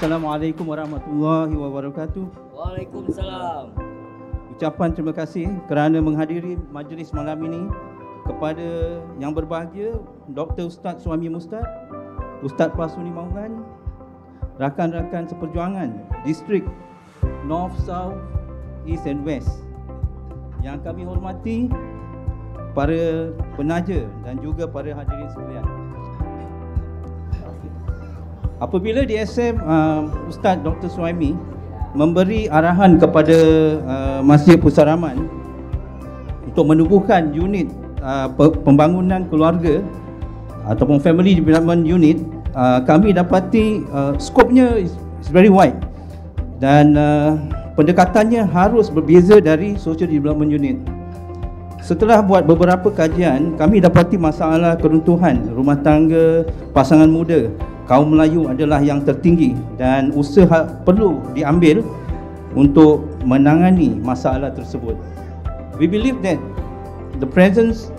Assalamualaikum warahmatullahi wabarakatuh. Waalaikumsalam. Ucapan terima kasih kerana menghadiri majlis malam ini kepada yang berbahagia Dr. Ustaz Suhaimi Mustad, Ustaz Pasuni Maugan, rakan-rakan seperjuangan distrik North, South, East and West. Yang kami hormati para penaja dan juga para hadirin sekalian. Apabila DSM Ustaz Dr. Suhaimi memberi arahan kepada Masjid Pusaraman untuk menubuhkan unit pembangunan keluarga ataupun family development unit, kami dapati skopnya is very wide dan pendekatannya harus berbeza dari social development unit. Setelah buat beberapa kajian, kami dapati masalah keruntuhan rumah tangga pasangan muda kaum Melayu adalah yang tertinggi dan usaha perlu diambil untuk menangani masalah tersebut. We believe that the presence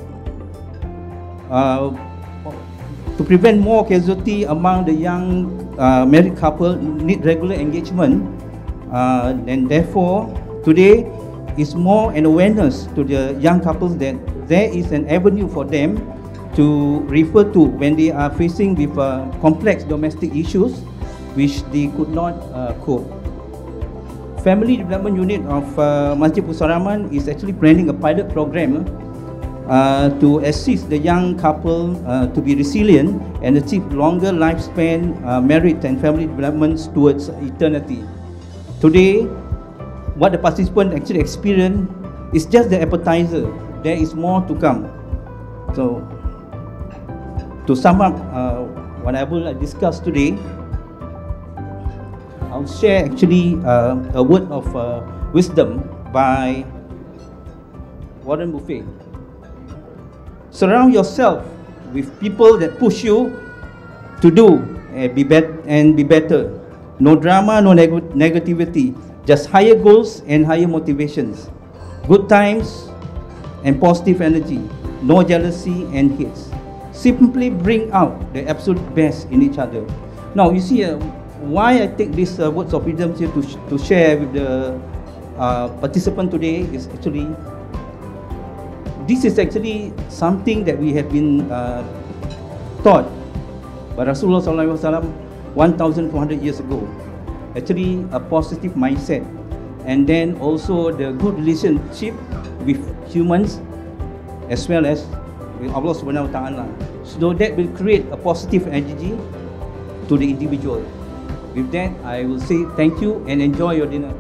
to prevent more casualty among the young married couple need regular engagement, and therefore today is more an awareness to the young couples that there is an avenue for them to refer to when they are facing with complex domestic issues which they could not cope. Family Development Unit of Masjid Pusaraman is actually planning a pilot program to assist the young couple to be resilient and achieve longer lifespan, marriage and family developments towards eternity. Today, what the participants actually experience is just the appetizer. There is more to come. So, to sum up what I will discuss today, I'll share actually a word of wisdom by Warren Buffett. Surround yourself with people that push you to do and be better. No drama, no negativity. Just higher goals and higher motivations. Good times and positive energy. No jealousy and hates. Simply bring out the absolute best in each other. Now you see why I take these words of wisdom here to share with the participant today is actually this is actually something that we have been taught by Rasulullah SAW 1,400 years ago. Actually a positive mindset, and then also the good relationship with humans as well as with Allah Subhanahu Wa Taala. So that will create a positive energy to the individual. With that, I will say thank you and enjoy your dinner.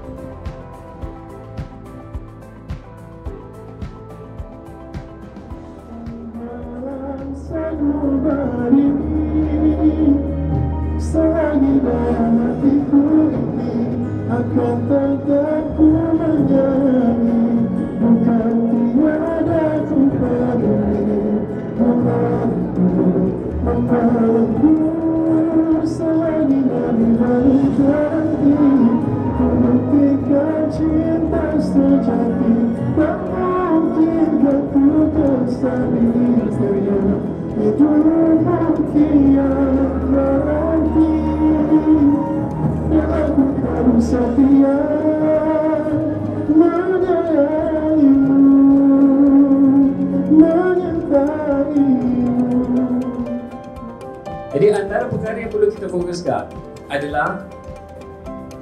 Jadi antara perkara yang perlu kita fokuskan adalah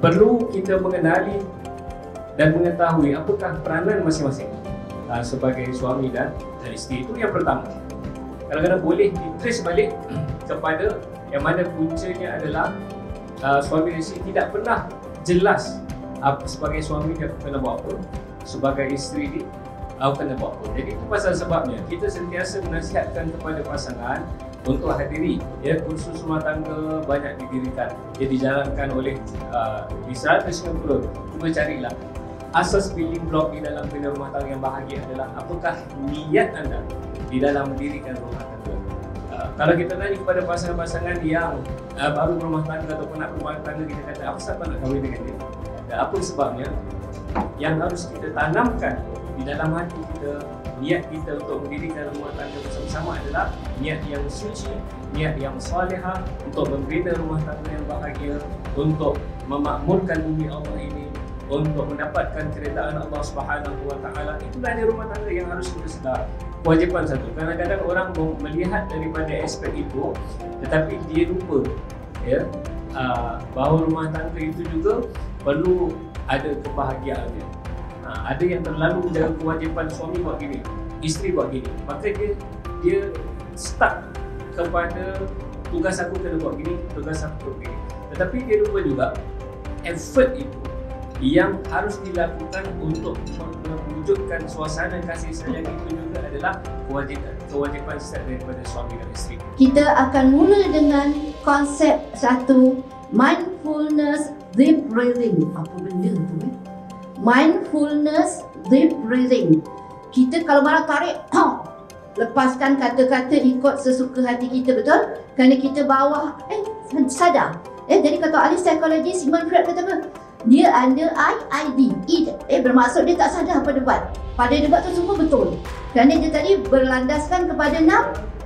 perlu kita mengenali dan mengetahui apakah peranan masing-masing sebagai suami dan isteri. Itu yang pertama. Kadang-kadang boleh di-trace balik kepada yang mana puncanya adalah suami dan isteri tidak pernah jelas sebagai suami dia kena buat apa, sebagai isteri dia kena buat apa. Jadi itu pasal sebabnya kita sentiasa menasihatkan kepada pasangan untuk hadiri kursus rumah tangga banyak didirikan. Dia dijalankan oleh di 190. Cuba carilah asas building block di dalam bina rumah tangga yang bahagia adalah apakah niat anda di dalam mendirikan rumah tangga. Kalau kita tanya kepada pasangan-pasangan yang baru berumah tangga ataupun nak berumah tangga, kita kata apa sebab nak kahwin dengan dia? Dan apa sebabnya? Yang harus kita tanamkan di di dalam hati kita, niat kita untuk mendirikan rumah tangga bersama-sama adalah niat yang suci, niat yang salihah untuk membina rumah tangga yang bahagia, untuk memakmurkan bumi Allah ini, untuk mendapatkan keredaan Allah Subhanahu wa taala. Itulah dia rumah tangga yang harus kita sedar. Kewajipan satu. Kadang-kadang orang melihat daripada aspek itu, tetapi dia lupa ya, bahawa rumah tangga itu juga perlu ada kebahagiaannya. Ada yang terlalu menjaga kewajipan suami buat gini, isteri buat gini, maka dia stuck kepada tugas aku kena buat gini, tugas aku buat gini. Tetapi dia lupa juga effort itu yang harus dilakukan untuk mewujudkan suasana kasih sayang itu juga adalah kewajipan setiap daripada suami dan isteri. Kita akan mula dengan konsep satu, mindfulness deep breathing. Apa benda tu Mindfulness deep breathing. Kita kalau marah tarik, lepaskan kata-kata ikut sesuka hati kita, betul? Kerana kita bawah sadar. Jadi kata ahli psikologi Sigmund Freud kata apa? Dia under IID, bermaksud dia tak sadar pada debat. Pada debat tu semua betul. Kerana dia tadi berlandaskan kepada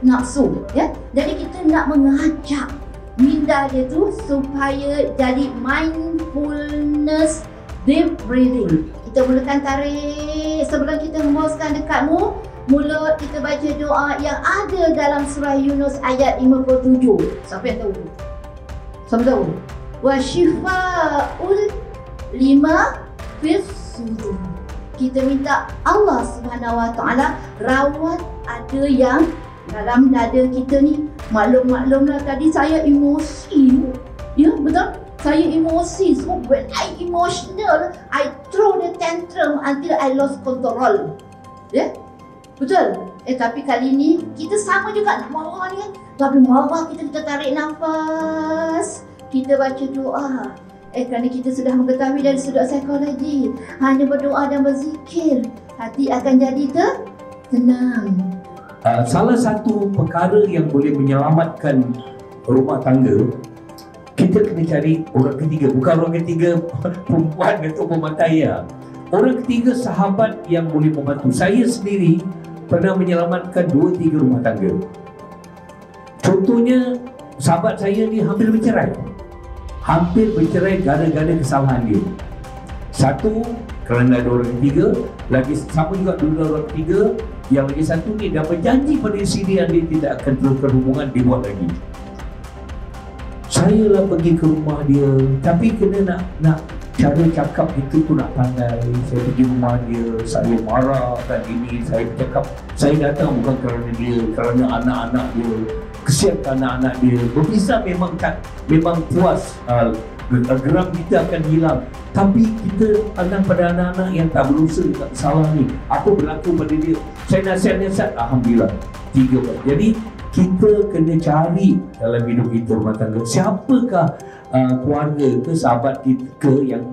nafsu, ya. Jadi kita nak mengajak minda dia tu supaya jadi mindfulness deep breathing. Kita mulakan tarik sebelum kita hembuskan dekatmu. Mulut kita baca doa yang ada dalam surah Yunus ayat 57. Siapa yang tahu? Siapa tahu? Wa syifa'ul lima fis sudur. Kita minta Allah Subhanahu wa taala rawat ada yang dalam dada kita ni. Maklum-maklumlah tadi saya emosi. Ya, betul? Saya emosi. So when I emotional, I throw the tantrum until I lost control. Ya? Betul? Tapi kali ni kita sama juga nak marah ni kan. Tapi marah kita tarik nafas. Kita baca doa. Kerana kita sudah mengetahui dari sudut psikologi, hanya berdoa dan berzikir, hati akan jadi tenang. Salah satu perkara yang boleh menyelamatkan rumah tangga, kita kena cari orang ketiga. Bukan orang ketiga perempuan atau pematai. Orang ketiga sahabat yang boleh membantu. Saya sendiri pernah menyelamatkan 2-3 rumah tangga. Contohnya, sahabat saya ni hampir bercerai gara-gara kesalahan dia. Satu, kerana ada orang ketiga. Lagi sama juga dua orang ketiga. Yang lagi satu ni dah berjanji pada isteri yang dia tidak akan teruskan hubungan, dia buat lagi. Saya lah pergi ke rumah dia, tapi kena nak cara cakap itu tu nak pandai. Saya pergi rumah dia, saya marah dan ini, saya bercakap, saya datang bukan kerana dia, kerana anak-anak dia. Kesian anak-anak dia. Berpisah memang puas, geram kita akan hilang. Tapi kita pandang pada anak-anak yang tak berusaha, tak salah ni, apa berlaku pada dia. Saya nasihat, alhamdulillah 3. Jadi kita kena cari dalam hidup kita rumah tangga, siapakah keluarga ke sahabat kita yang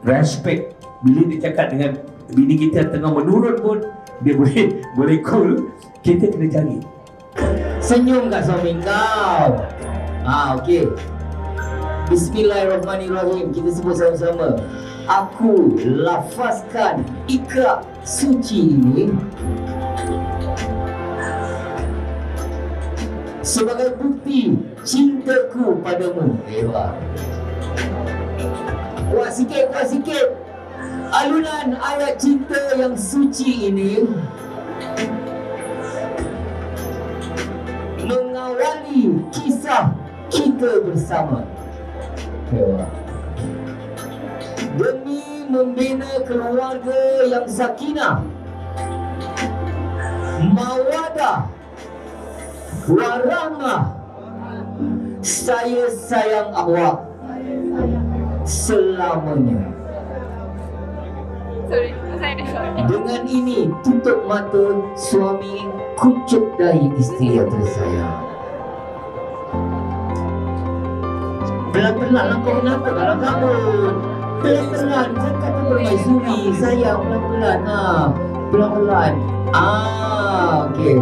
respect. Bila dia cakap dengan bini kita tengah menurut pun dia boleh cool. Kita kena cari. Senyum kat suami kau. Okey. Bismillahirrahmanirrahim. Kita sebut sama-sama. Aku lafazkan ikrar suci ini sebagai bukti cintaku padamu. Hebat. Kuat sikit. Alunan ayat cinta yang suci ini mengawali kisah kita bersama. Hebat. Demi membina keluarga yang sakinah, mawadah, warahmah, saya sayang awak selamanya. Dengan ini tutup mata suami, kucuk dahi isteri yang tersayang. Pelan-pelan lah kau, kenapa kalau kabut? Pelan-pelan, saya kata permaisuri, sayang, pelan-pelan. Pelan-pelan. Okey.